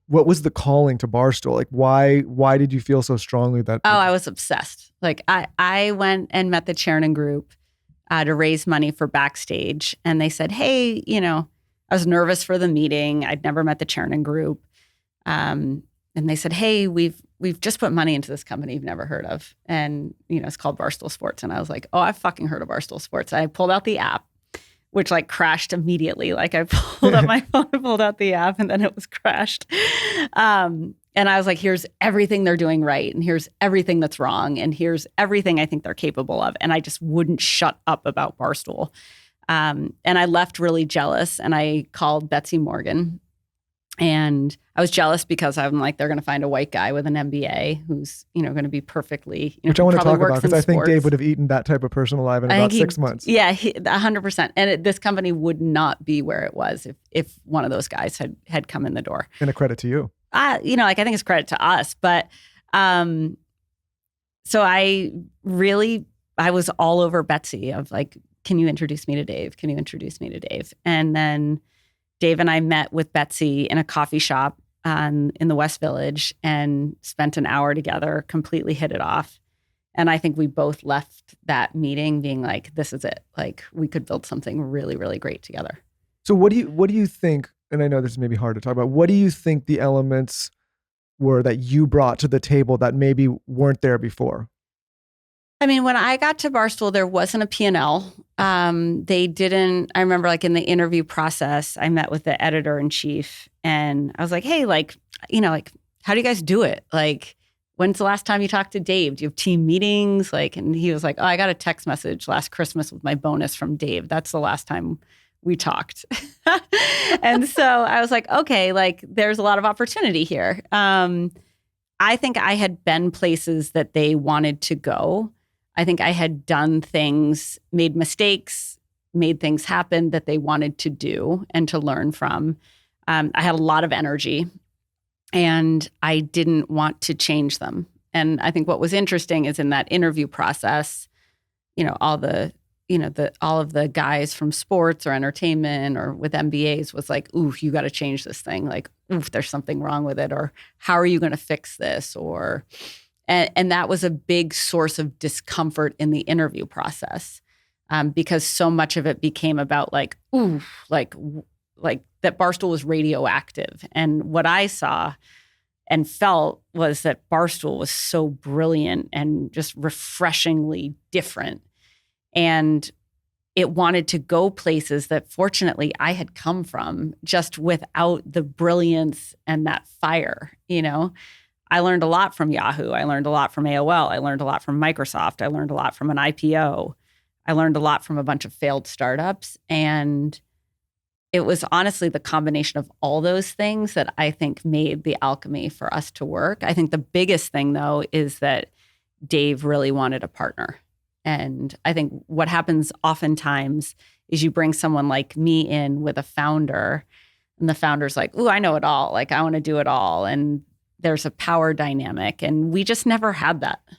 what was the calling to Barstool? Like, why did you feel so strongly that? Oh, I was obsessed. Like I went and met the Chernin Group to raise money for Backstage. And they said, hey, I was nervous for the meeting. I'd never met the Chernin Group. And they said, hey, we've just put money into this company you've never heard of. And, it's called Barstool Sports. And I was like, oh, I've fucking heard of Barstool Sports. I pulled out the app, which like crashed immediately. Like I pulled up my phone, I pulled out the app, and then it was crashed. And I was like, here's everything they're doing right. And here's everything that's wrong. And here's everything I think they're capable of. And I just wouldn't shut up about Barstool. And I left really jealous. And I called Betsy Morgan. And I was jealous because I'm like, they're going to find a white guy with an MBA who's, going to be perfectly, which I want to talk about because I think Dave would have eaten that type of person alive in about 6 months. Yeah, 100%. And this company would not be where it was if one of those guys had come in the door. And a credit to you. I think it's credit to us. But so I was all over Betsy of like, can you introduce me to Dave? Can you introduce me to Dave? And then Dave and I met with Betsy in a coffee shop in the West Village and spent an hour together, completely hit it off. And I think we both left that meeting being like, this is it. Like we could build something really, really great together. So what do you think, and I know this is maybe hard to talk about, what do you think the elements were that you brought to the table that maybe weren't there before? I mean, when I got to Barstool, there wasn't a P&L. They didn't, I remember like in the interview process, I met with the editor-in-chief and I was like, hey, like, how do you guys do it? Like, when's the last time you talked to Dave? Do you have team meetings? Like, and he was like, oh, I got a text message last Christmas with my bonus from Dave. That's the last time we talked. And so I was like, okay, like there's a lot of opportunity here. I think I had been places that they wanted to go. I think I had done things, made mistakes, made things happen that they wanted to do and to learn from. I had a lot of energy and I didn't want to change them. And I think what was interesting is in that interview process, all of the guys from sports or entertainment or with MBAs was like, ooh, you got to change this thing. Like, oof, there's something wrong with it. Or how are you going to fix this? And that was a big source of discomfort in the interview process because so much of it became about like, ooh, like that Barstool was radioactive. And what I saw and felt was that Barstool was so brilliant and just refreshingly different. And it wanted to go places that fortunately I had come from just without the brilliance and that fire, I learned a lot from Yahoo. I learned a lot from AOL. I learned a lot from Microsoft. I learned a lot from an IPO. I learned a lot from a bunch of failed startups. And it was honestly the combination of all those things that I think made the alchemy for us to work. I think the biggest thing, though, is that Dave really wanted a partner. And I think what happens oftentimes is you bring someone like me in with a founder, and the founder's like, ooh, I know it all. Like, I want to do it all. And there's a power dynamic. And we just never had that.